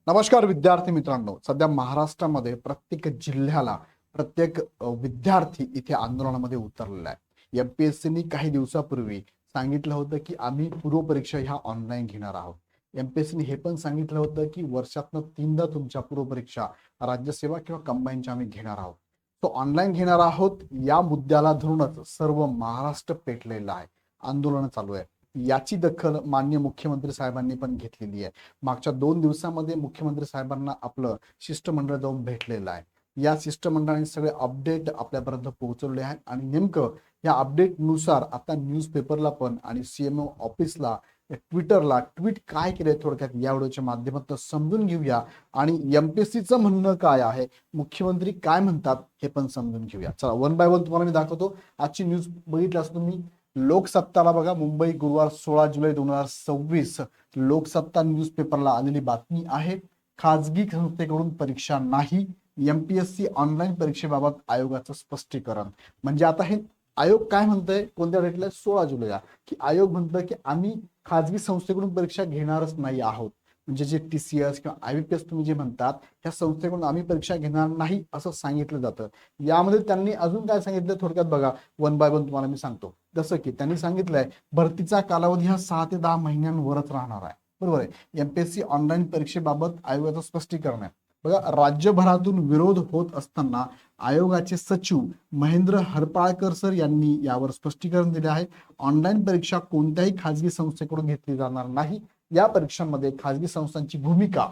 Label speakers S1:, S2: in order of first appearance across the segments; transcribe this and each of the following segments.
S1: नमस्कार विद्यार्थी मित्रांनो, सध्या महाराष्ट्रामध्ये प्रत्येक जिल्ह्याला प्रत्येक विद्यार्थी इथे आंदोलनामध्ये उतरलेला आहे. एमपीएससीनी काही दिवसापूर्वी सांगितलं होतं की आम्ही पूर्वपरीक्षा ह्या ऑनलाईन घेणार आहोत. एमपीएससीने हे पण सांगितलं होतं की वर्षातनं 3दा तुमच्या पूर्वपरीक्षा राज्यसेवा किंवा कंबाईनच्या आम्ही घेणार आहोत. तो ऑनलाईन घेणार आहोत या मुद्द्याला धरूनच सर्व महाराष्ट्र पेटलेला आहे. आंदोलन चालू आहे. याची दखल माननीय मुख्यमंत्री साहेबांनी पण घेतलेली आहे. मागच्या 2 दिवसामध्ये मुख्यमंत्री साहेबांना आपलं शिष्टमंडळ जाऊन भेटलेलं आहे. या शिष्टमंडळाने सगळे अपडेट आपल्यापर्यंत पोहोचवले आहेत आणि नेमकं या अपडेटनुसार आता न्यूजपेपरला पण आणि सीएमओ ऑफिसला ट्विटरला ट्विट काय केलंय थोडक्यात या व्हिडिओच्या माध्यमातून समजून घेऊया आणि एमपीएससीचं म्हणणं काय आहे, मुख्यमंत्री काय म्हणतात हे पण समजून घेऊया. चला वन बाय वन तुम्हाला मी दाखवतो. आजची न्यूज बघितल्यास तुम्ही लोकसत्ताला बघा, मुंबई गुरुवार 16 जुलै 2026 लोकसत्ता न्यूजपेपरला आलेली बातमी आहे. खाजगी संस्थेकडून परीक्षा नाही, एमपीएससी ऑनलाईन परीक्षेबाबत आयोगाचं स्पष्टीकरण. म्हणजे आता हे आयोग काय म्हणतंय, कोणत्या डेटला, 16 जुलैला, की आयोग म्हणतं की आम्ही खाजगी संस्थेकडून परीक्षा घेणारच नाही आहोत. म्हणजे जे टीसीएस किंवा आयबीपीएस तुम्ही जे म्हणतात त्या संस्थेकडून आम्ही परीक्षा घेणार नाही असं सांगितलं जातं. यामध्ये त्यांनी अजून काय सांगितलं थोडक्यात बघा, वन बाय वन तुम्हाला मी सांगतो. जसं की त्यांनी सांगितलंय भरतीचा कालावधी हा 6 ते 10 महिन्यांवरच राहणार आहे. बरोबर आहे. एमपीएससी ऑनलाईन परीक्षेबाबत आयोगाचं स्पष्टीकरण आहे. बघा, राज्यभरातून विरोध होत असताना आयोगाचे सचिव महेंद्र हरपाळकर सर यांनी यावर स्पष्टीकरण दिले आहे. ऑनलाईन परीक्षा कोणत्याही खाजगी संस्थेकडून घेतली जाणार नाही. या परीक्षांमध्ये खाजगी संस्थांची भूमिका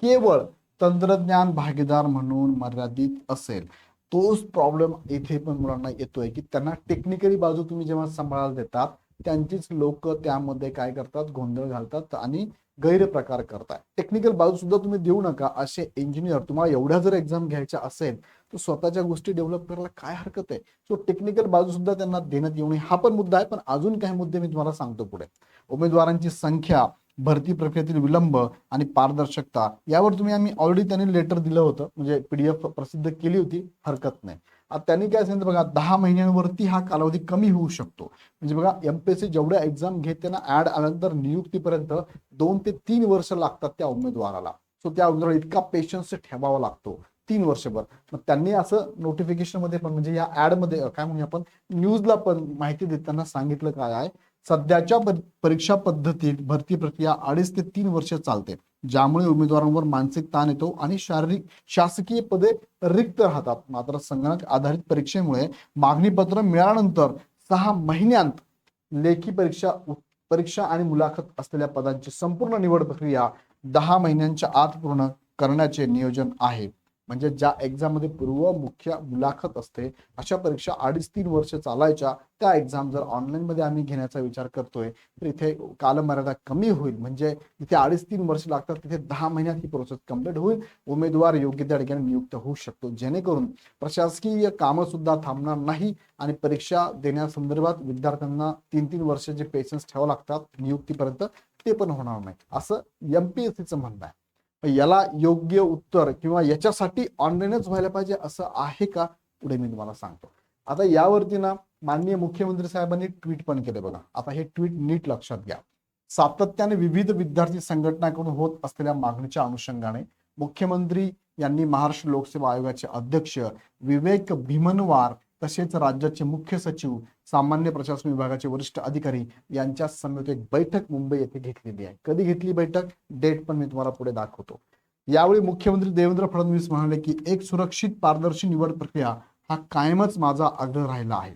S1: केवळ तंत्रज्ञान भागीदार म्हणून मर्यादित असेल. तोच प्रॉब्लेम इथे पण मुलांना येतोय की त्यांना टेक्निकली बाजू तुम्ही जेव्हा सांभाळायला देतात त्यांचीच लोक त्यामध्ये काय करतात, गोंधळ घालतात आणि गैरप्रकार करतात. टेक्निकल बाजू सुद्धा तुम्ही देऊ नका. असे इंजिनियर, तुम्हाला एवढ्या जर एक्झाम घ्यायच्या असेल तर स्वतःच्या गोष्टी डेव्हलप करायला काय हरकत आहे. सो टेक्निकल बाजू सुद्धा त्यांना देण्यात येऊ नये हा पण मुद्दा आहे. पण अजून काही मुद्दे मी तुम्हाला सांगतो पुढे. उमेदवारांची संख्या, भरती प्रक्रियेतील विलंब आणि पारदर्शकता यावर तुम्ही आम्ही ऑलरेडी त्यांनी लेटर दिलं होतं, म्हणजे पीडीएफ प्रसिद्ध केली होती, हरकत नाही. आता त्यांनी काय सांगितलं बघा, 10 महिन्यांवरती हा कालावधी कमी होऊ शकतो. म्हणजे बघा, एमपीएससी जेवढ्या एक्झाम घेते ना, ऍड आल्यानंतर नियुक्तीपर्यंत 2 ते 3 वर्ष लागतात त्या उमेदवाराला. सो त्या उमेदवाराला इतका पेशन्स ठेवावा लागतो 3 वर्षभर. मग त्यांनी असं नोटिफिकेशन मध्ये पण, म्हणजे या ऍड मध्ये काय म्हणूया आपण, न्यूजला पण माहिती देताना सांगितलं काय आहे, सध्याच्या परीक्षा पद्धतीत भरती प्रक्रिया 2.5 ते 3 वर्ष चालते, ज्यामुळे उमेदवारांवर मानसिक ताण येतो आणि शारीरिक शासकीय पदे रिक्त राहतात. मात्र संगणक आधारित परीक्षेमुळे मागणी पत्र मिळाल्यानंतर 6 महिन्यांत लेखी परीक्षा आणि मुलाखत असलेल्या पदांची संपूर्ण निवड प्रक्रिया 10 महिन्यांच्या आत पूर्ण करण्याचे नियोजन आहे. म्हणजे ज्या एक्झाम मध्ये पूर्व मुख्य मुलाखत असते अशा परीक्षा 2.5-3 वर्ष चालायच्या, त्या एक्झाम जर ऑनलाईन मध्ये आम्ही घेण्याचा विचार करतोय तर इथे कालमर्यादा कमी होईल. म्हणजे इथे 2.5-3 वर्ष लागतात, तिथे 10 महिन्यात ही प्रोसेस कंप्लीट होईल. उमेदवार योग्य त्या ठिकाणी नियुक्त होऊ शकतो, जेणेकरून प्रशासकीय कामं सुद्धा थांबणार नाही आणि परीक्षा देण्यासंदर्भात विद्यार्थ्यांना 3-3 वर्ष जे पेशन्स ठेवावं लागतात नियुक्तीपर्यंत ते पण होणार नाही, असं एमपीएससीचं म्हणणं आहे. याला योग्य उत्तर किंवा याच्यासाठी ऑनलाईनच व्हायला पाहिजे असं आहे का, पुढे मी तुम्हाला सांगतो. आता यावरती ना माननीय मुख्यमंत्री साहेबांनी ट्विट पण केले बघा. आता हे ट्विट नीट लक्षात घ्या. सातत्याने विविध विद्यार्थी संघटनांकडून होत असलेल्या मागणीच्या अनुषंगाने मुख्यमंत्री यांनी महाराष्ट्र लोकसेवा आयोगाचे अध्यक्ष विवेक भीमनवार तसेच राज्याचे मुख्य सचिव, सामान्य प्रशासन विभागाचे वरिष्ठ अधिकारी यांच्या समेत एक बैठक मुंबई येथे घेतलेली आहे. कधी घेतली बैठक, डेट पण मी तुम्हाला पुढे दाखवतो. यावेळी मुख्यमंत्री देवेंद्र फडणवीस म्हणाले की एक सुरक्षित पारदर्शी निवड प्रक्रिया हा कायमच माझा आग्रह राहिला आहे.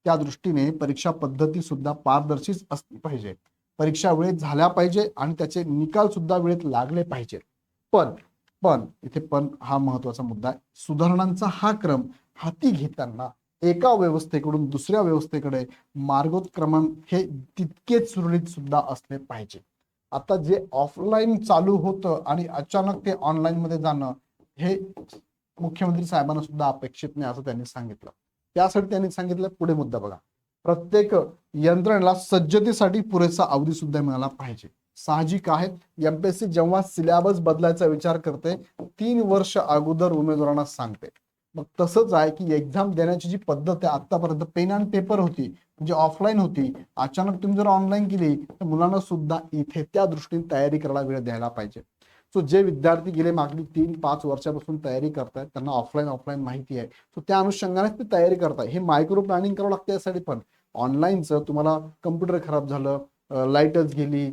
S1: त्या दृष्टीने परीक्षा पद्धती सुद्धा पारदर्शीच असली पाहिजे. परीक्षा वेळेत झाल्या पाहिजे आणि त्याचे निकाल सुद्धा वेळेत लागले पाहिजे. पण पण इथे पण हा महत्वाचा मुद्दा आहे. सुधारणांचा हा क्रम हाती घेताना एका व्यवस्थेकडून दुसऱ्या व्यवस्थेकडे मार्गोत्क्रमण हे तितकेच सुरळीत सुद्धा असले पाहिजे. आता जे ऑफलाईन चालू होतं आणि अचानक ते ऑनलाईन मध्ये जाणं हे मुख्यमंत्री साहेबांना सुद्धा अपेक्षित नाही असं त्यांनी सांगितलं. त्यासाठी त्यांनी सांगितलं, पुढे मुद्दा बघा, प्रत्येक यंत्रणेला सज्जतेसाठी पुरेसा अवधी सुद्धा मिळाला पाहिजे. साहजिक आहे, एमपीएससी जेव्हा सिलेबस बदलायचा विचार करते 3 वर्ष अगोदर उमेदवारांना सांगते. मग तसंच आहे की एक्झाम देण्याची जी पद्धत आहे, आतापर्यंत पेन अँड पेपर होती, म्हणजे ऑफलाईन होती, अचानक तुम्ही जर ऑनलाईन केली तर मुलांना सुद्धा इथे त्या दृष्टीने तयारी करायला वेळ द्यायला पाहिजे. सो जे विद्यार्थी गेले मागली 3-5 वर्षापासून तयारी करतायत, त्यांना ऑफलाईन माहिती आहे, सो त्या अनुषंगाने ते तयारी करताय. हे मायक्रो प्लॅनिंग करावं लागतं यासाठी. पण ऑनलाईनचं तुम्हाला कम्प्युटर खराब झालं, लाईटच गेली,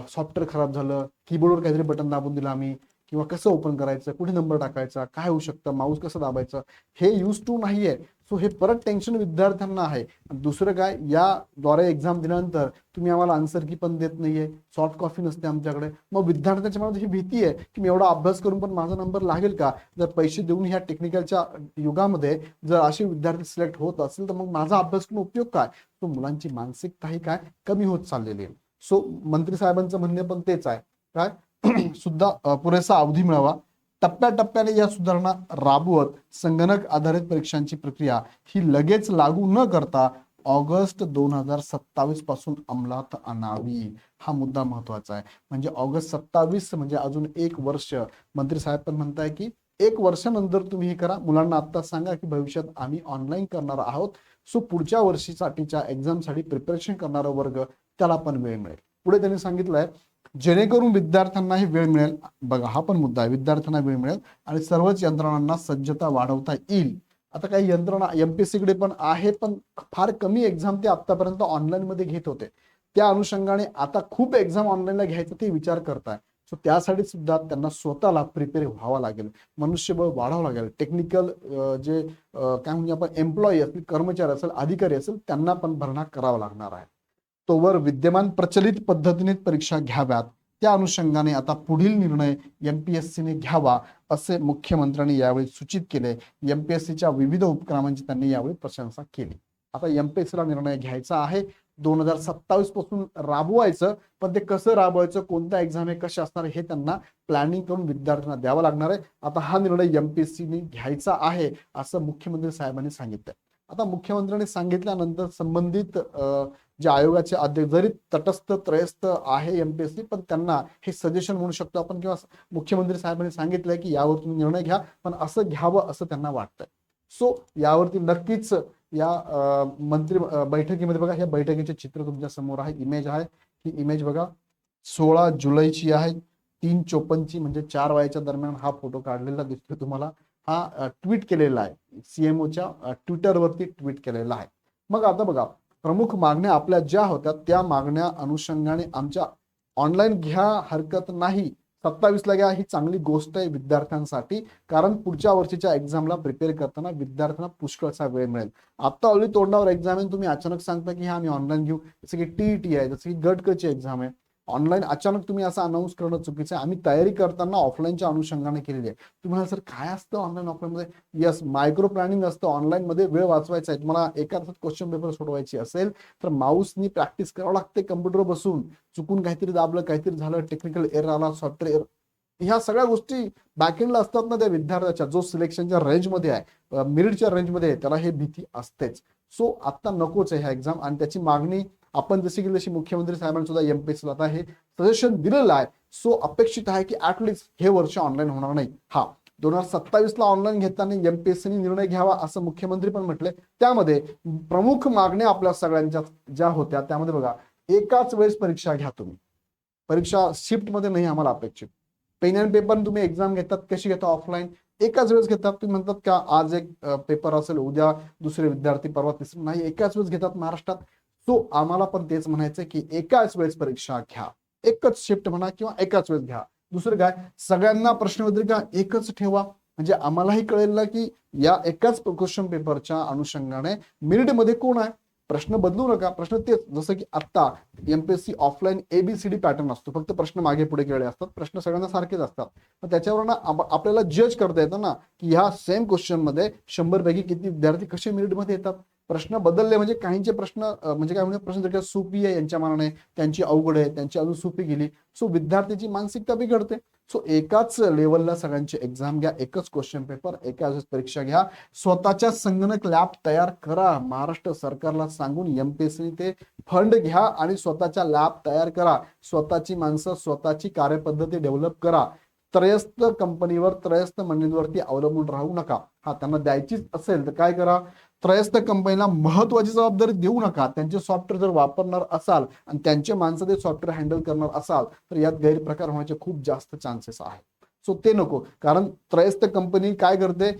S1: सॉफ्टवेअर खराब झालं, कीबोर्डवर काहीतरी बटन दाबून दिलं आम्ही, किंवा कसं ओपन करायचं, कुठे नंबर टाकायचा, काय होऊ शकतं, माऊस कसं दाबायचं, हे यूज टू नाहीये. सो हे परत टेन्शन विद्यार्थ्यांना आहे. दुसरं काय, याद्वारे एक्झाम दिल्यानंतर तुम्ही आम्हाला आन्सर की पण देत नाहीये, सॉफ्ट कॉपी नसते आमच्याकडे. मग विद्यार्थ्यांच्या मनात ही भीती आहे की मी एवढा अभ्यास करून पण माझा नंबर लागेल का? जर पैसे देऊन ह्या टेक्निकलच्या युगामध्ये जर असे विद्यार्थी सिलेक्ट होत असेल तर मग माझा अभ्यास करून उपयोग काय? तो मुलांची मानसिकता ही काय कमी होत चाललेली आहे. सो मंत्री साहेबांचं म्हणणे पण तेच आहे, काय सुद्धा पुरेसा अवधी मिळावा, टप्प्याटप्प्याने या सुधारणा राबवत संगणक आधारित परीक्षांची प्रक्रिया ही लगेच लागू न करता ऑगस्ट 2027 पासून अंमलात आणावी. हा मुद्दा महत्वाचा आहे. म्हणजे ऑगस्ट 27 म्हणजे अजून 1 वर्ष. मंत्री साहेब पण म्हणताय की 1 वर्षानंतर तुम्ही हे करा. मुलांना आता सांगा की भविष्यात आम्ही ऑनलाईन करणार आहोत, सो पुढच्या वर्षीसाठीच्या एक्झामसाठी प्रिपरेशन करणारा वर्ग त्याला पण वेळ मिळेल. पुढे त्यांनी सांगितलंय जेणेकरून विद्यार्थ्यांनाही वेळ मिळेल. बघा हा पण मुद्दा आहे, विद्यार्थ्यांना वेळ मिळेल आणि सर्वच यंत्रणांना सज्जता वाढवता येईल. आता काही यंत्रणा एमपीएससी कडे पण आहे, पण फार कमी एक्झाम ते आतापर्यंत ऑनलाईन मध्ये घेत होते. त्या अनुषंगाने आता खूप एक्झाम ऑनलाईनला घ्यायचा ते विचार करताय. सो त्यासाठी सुद्धा त्यांना स्वतःला प्रिपेअर व्हावं लागेल, मनुष्यबळ वाढावं लागेल. टेक्निकल जे काय म्हणजे आपण एम्प्लॉई असतील, कर्मचारी असेल, अधिकारी असेल, त्यांना पण भरणा करावा लागणार आहे. तोवर विद्यमान प्रचलित पद्धतीने परीक्षा घ्याव्यात. त्या अनुषंगाने आता पुढील निर्णय एमपीएससीने घ्यावा असे मुख्यमंत्र्यांनी यावेळी सूचित केले. एमपीएससीच्या विविध उपक्रमांची त्यांनी यावेळी प्रशंसा केली. आता एमपीएससीला निर्णय घ्यायचा आहे, 2027 पासून राबवायचं. पण ते कसं राबवायचं, कोणत्या एक्झाम आहे, कशा असणार, हे त्यांना प्लॅनिंग करून विद्यार्थ्यांना द्यावं लागणार आहे. आता हा निर्णय एमपीएससीने घ्यायचा आहे असं मुख्यमंत्री साहेबांनी सांगितलंय. आता मुख्यमंत्र्यांनी सांगितल्यानंतर संबंधित जे आयोगाचे अध्यक्ष, जरी तटस्थ त्रयस्थ आहे एमपीएससी, पण त्यांना हे सजेशन म्हणू शकतो आपण, किंवा मुख्यमंत्री साहेबांनी सांगितलंय की यावर तुम्ही निर्णय घ्या, पण असं घ्यावं असं त्यांना वाटतंय. सो यावरती नक्कीच या मंत्री बैठकीमध्ये बघा, या बैठकीचे चित्र तुमच्या समोर आहे, इमेज आहे. ही इमेज बघा 16 जुलैची आहे, 3:54 म्हणजे 4 वाजेच्या दरम्यान हा फोटो काढलेला दिसतोय तुम्हाला. हा ट्विट केलेला आहे, सीएमओच्या ट्विटरवरती ट्विट केलेला आहे. मग आता बघा, प्रमुख मागण्या आपल्या ज्या होत्या त्या मागण्या अनुषंगाने आमच्या ऑनलाईन घ्या हरकत नाही, 27ला घ्या, ही चांगली गोष्ट आहे विद्यार्थ्यांसाठी. कारण पुढच्या वर्षीच्या एक्झामला प्रिपेअर करताना विद्यार्थ्यांना पुष्कळसा वेळ मिळेल. आता ऑलरेडी तोंडावर एक्झाम आहे, तुम्ही अचानक सांगता की हा आम्ही ऑनलाईन घेऊ, जसं की टीईटी आहे, जसं की गटकची एक्झाम आहे. ऑनलाईन अचानक तुम्ही असं अनाऊन्स करणं चुकीचं आहे. आम्ही तयारी करताना ऑफलाईनच्या अनुषंगाने केलेली आहे. तुम्हाला सर काय असतं ऑनलाईन ऑफलाईन मध्ये? यस, मायक्रो प्लॅनिंग असतं. ऑनलाईन मध्ये वेळ वाचवायचा आहे, तुम्हाला एका तासात क्वेश्चन पेपर सोडवायची असेल तर माऊसनी प्रॅक्टिस करावं लागते कम्प्युटरवर बसून. चुकून काहीतरी दाबलं, काहीतरी झालं, टेक्निकल एरर आला, सॉफ्टवेअर, ह्या सगळ्या गोष्टी बॅकएंडला असतात ना त्या विद्यार्थ्याच्या, जो सिलेक्शनच्या रेंजमध्ये आहे, मेरिटच्या रेंजमध्ये आहे, त्याला हे भीती असतेच. सो आता नकोच आहे ह्या एक्झाम. आणि त्याची मागणी आपण जशी केली तशी मुख्यमंत्री साहेबांनी सुद्धा एमपीएससीला आता हे सजेशन दिलेलं आहे. सो अपेक्षित आहे की ऍटलिस्ट हे वर्ष ऑनलाईन होणार नाही. हा 2027ला ऑनलाईन घेताना एमपीएससीने निर्णय घ्यावा असं मुख्यमंत्री पण म्हटले. त्यामध्ये प्रमुख मागण्या आपल्या सगळ्यांच्या ज्या होत्या त्यामध्ये बघा, एकाच वेळेस परीक्षा घ्या तुम्ही. परीक्षा शिफ्ट मध्ये नाही आम्हाला अपेक्षित. पेन अँड पेपर तुम्ही एक्झाम घेतात, कशी घेता ऑफलाईन, एकाच वेळेस घेतात. तुम्ही म्हणतात का आज एक पेपर असेल, उद्या दुसरे विद्यार्थी, परवा तिसरे, नाही, एकाच वेळेस घेतात महाराष्ट्रात. सो आम्हाला पण तेच म्हणायचं की एकाच वेळेस परीक्षा घ्या, एकच शिफ्ट म्हणा किंवा एकाच वेळेस घ्या. दुसरं काय, सगळ्यांना प्रश्नपत्रिका एकच ठेवा, म्हणजे आम्हालाही कळेल ना की या एकाच क्वेश्चन पेपरच्या अनुषंगाने मेरिट मध्ये कोण आहे. प्रश्न बदलू नका, प्रश्न तेच. जसं की आता एमपीएससी ऑफलाईन एबीसीडी पॅटर्न असतो, फक्त प्रश्न मागे पुढे केलेले असतात, प्रश्न सगळ्यांना सारखेच असतात. तर त्याच्यावरून आपल्याला जज करता येतं ना की ह्या सेम क्वेश्चन मध्ये 100 पैकी किती विद्यार्थी कसे मेरिट मध्ये येतात. प्रश्न बदलले म्हणजे काहींचे प्रश्न म्हणजे काय म्हणजे प्रश्न जर सोपी आहे यांच्या मानाने, त्यांची अवघड आहे, त्यांची अजून सोपी गेली. सो विद्यार्थ्याची मानसिकता बिघडते. सो एकाच लेवलला सगळ्यांची एक्झाम घ्या, एकच क्वेश्चन पेपर, एकाच परीक्षा घ्या. स्वतःच्या संगणक लॅब तयार करा. महाराष्ट्र सरकारला सांगून एमपीएससी ते फंड घ्या आणि स्वतःच्या लॅब तयार करा. स्वतःची माणसं, स्वतःची कार्यपद्धती डेव्हलप करा. त्रयस्थ कंपनीवर, त्रयस्थ मंडळींवरती अवलंबून राहू नका. हा त्यांना द्यायचीच असेल तर काय करा, त्रयस्थ कंपनीला महत्वाची जबाबदारी देऊ नका. त्यांचे सॉफ्टवेअर जर वापरणार असाल आणि त्यांचे माणसं ते सॉफ्टवेअर हँडल करणार असाल तर यात गैरप्रकार होण्याचे खूप जास्त चान्सेस आहेत. सो ते नको. कारण त्रयस्थ कंपनी काय करते,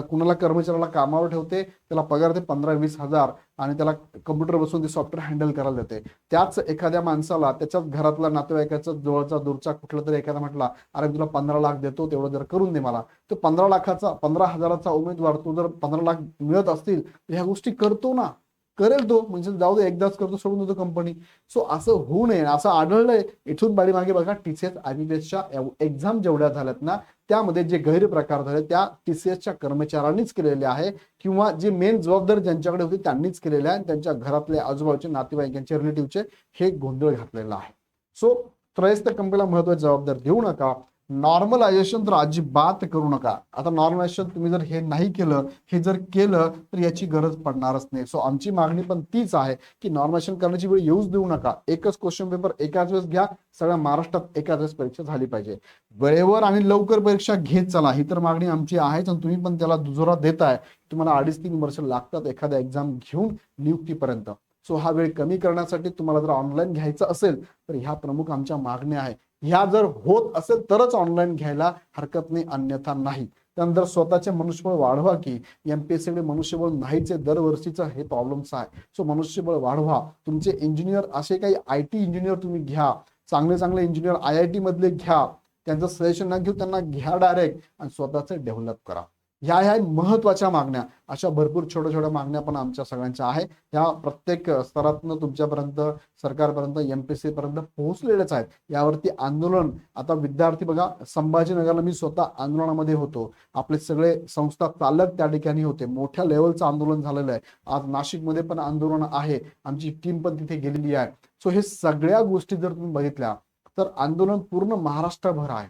S1: कुणाला कर्मचाऱ्याला कामावर ठेवते, त्याला पगार ते 15-20 हजार आणि त्याला कम्प्युटर बसून ते सॉफ्टवेअर हँडल करायला देते. त्याच एखाद्या माणसाला त्याच्याच घरातला नातेवाईकाचा जवळचा दूरचा कुठला तरी एखादा म्हटला, अरे तुला 15 लाख देतो, तेवढं जर करून दे मला, तर 15 हजाराचा उमेदवार तो जर 15 लाख मिळत असतील तर ह्या गोष्टी करतो ना, करेल तो. म्हणजे जाऊ दे, एकदाच करतो, सोडून देतो कंपनी. सो असं होऊ नये. असं आढळलंय इथून पाठीमागे बघा, TCS IBPSच्या एक्झाम जेवढ्या झाल्यात ना त्यामध्ये जे गैरप्रकार झाले त्या TCSच्या कर्मचाऱ्यांनीच केलेले आहे, किंवा जे मेन जबाबदारी ज्यांच्याकडे होती त्यांनीच केलेले आहे, आणि त्यांच्या घरातले आजूबाजूचे नातेवाईकांचे रिलेटिव्हचे हे गोंधळ घातलेला आहे. सो त्रयस्थ कंपनीला महत्वाची जबाबदारी देऊ नका. नॉर्मलायझेशन तर अजिबात करू नका. आता नॉर्मलायझेशन तुम्ही जर हे नाही केलं, हे जर केलं तर याची गरज पडणारच नाही. सो आमची मागणी पण तीच आहे की नॉर्मलायझेशन करण्याची वेळ येऊच देऊ नका. एकच क्वेश्चन पेपर एकाच वेळेस घ्या. सगळ्या महाराष्ट्रात एकाच वेळेस परीक्षा झाली पाहिजे. वेळेवर आणि लवकर परीक्षा घेत चला, ही तर मागणी आमची आहेच. आणि तुम्ही पण त्याला दुजोरा देताय. तुम्हाला 2.5-3 वर्ष लागतात एखाद्या एक्झाम घेऊन नियुक्तीपर्यंत. सो हा वेळ कमी करण्यासाठी तुम्हाला जर ऑनलाईन घ्यायचं असेल तर ह्या प्रमुख आमच्या मागण्या आहे. ह्या जर होत असेल तरच ऑनलाईन घ्यायला हरकत नाही, अन्यथा नाही. त्यानंतर स्वतःचे मनुष्यबळ वाढवा, की MPSCकडे मनुष्यबळ नाहीच आहे, दरवर्षीचा हे प्रॉब्लेम्स आहे. सो मनुष्यबळ वाढवा. तुमचे इंजिनियर असे काही IT इंजिनियर तुम्ही घ्या, चांगले चांगले इंजिनियर IIT मधले घ्या, त्यांचं सजेशन ना घेऊ, त्यांना घ्या डायरेक्ट आणि स्वतःचे डेव्हलप करा. ह्या महत्वाच्या मागण्या, अशा भरपूर छोट्या छोट्या मागण्या पण आमच्या सगळ्यांच्या आहे. ह्या प्रत्येक स्तरातनं तुमच्यापर्यंत, सरकारपर्यंत, MPSC पर्यंत पोहोचलेलेच आहेत. यावरती आंदोलन, आता विद्यार्थी बघा, संभाजीनगरला मी स्वतः आंदोलनामध्ये होतो, आपले सगळे संस्था चालक त्या ठिकाणी होते, मोठ्या लेवलचं आंदोलन झालेलं आहे. आज नाशिकमध्ये पण आंदोलन आहे, आमची टीम पण तिथे गेलेली आहे. सो हे सगळ्या गोष्टी जर तुम्ही बघितल्या तर आंदोलन पूर्ण महाराष्ट्रभर आहे.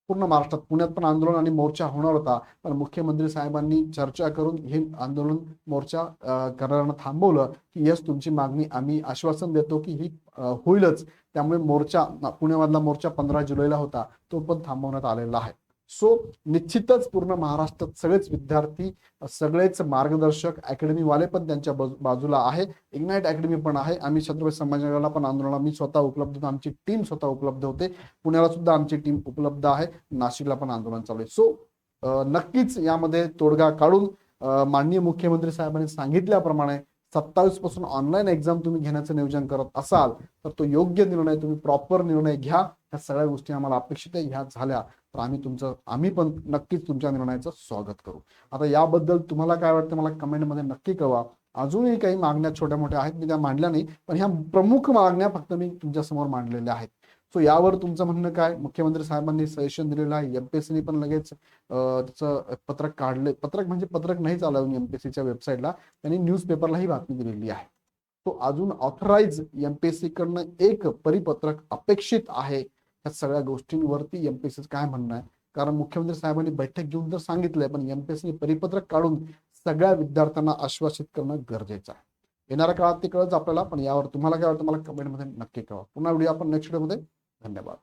S1: पूर्ण महाराष्ट्रात, पुण्यात पण आंदोलन आणि मोर्चा होणार होता, पण मुख्यमंत्री साहेबांनी चर्चा करून हे आंदोलन मोर्चा करणाऱ्यांना थांबवलं, की यस तुमची मागणी आम्ही आश्वासन देतो की ही होईलच. त्यामुळे मोर्चा, पुण्यामधला मोर्चा 15 जुलैला होता, तो पण थांबवण्यात आलेला आहे. सो निश्चितच पूर्ण महाराष्ट्रात सगळेच विद्यार्थी, सगळेच मार्गदर्शक, अकॅडमीवाले पण त्यांच्या बाजूला आहे. इग्नाइट अकॅडमी पण आहे. आम्ही छत्रपती संभाजीनगरला पण आंदोलनाला मी स्वतः उपलब्ध होतो, आमची टीम स्वतः उपलब्ध होते, पुण्याला सुद्धा आमची टीम उपलब्ध आहे, नाशिकला पण आंदोलन चालू आहे. सो नक्कीच यामध्ये तोडगा काढून माननीय मुख्यमंत्री साहेबांनी सांगितल्याप्रमाणे 27 पासून ऑनलाईन एक्झाम तुम्ही घेण्याचं नियोजन करत असाल तर तो योग्य निर्णय, तुम्ही प्रॉपर निर्णय घ्या. ह्या सगळ्या गोष्टी आम्हाला अपेक्षित आहे. ह्या झाल्या तर आम्ही पण नक्कीच तुमच्या निर्णयाचं स्वागत करू. आता याबद्दल तुम्हाला काय वाटतं मला कमेंटमध्ये नक्की कळवा. अजूनही काही मागण्या छोट्या मोठ्या आहेत, मी त्या मांडल्या नाही, पण ह्या प्रमुख मागण्या फक्त मी तुमच्या समोर मांडलेल्या आहेत. सो यावर तुमचं म्हणणं काय? मुख्यमंत्री साहेबांनी सजेशन दिलेलं आहे, MPSCने पण लगेच त्याचं पत्रक काढले, पत्रक म्हणजे पत्रक नाही चालवून MPSCच्या वेबसाईटला, त्यांनी न्यूजपेपरलाही बातमी दिलेली आहे. तो अजून ऑथराइज MPSC कडनं एक परिपत्रक अपेक्षित आहे. या सगळ्या गोष्टींवरती MPSC काय म्हणणं आहे, कारण मुख्यमंत्री साहेबांनी बैठक घेऊन तर सांगितलंय, पण MPSC परिपत्रक काढून सगळ्या विद्यार्थ्यांना आश्वासित करणं गरजेचं आहे. येणाऱ्या काळात ते कळच आपल्याला, पण यावर तुम्हाला काय वाटतं मला कमेंटमध्ये नक्की कळवा. पुन्हा व्हिडिओ आपण नेक्स्ट व्हिडिओमध्ये. धन्यवाद.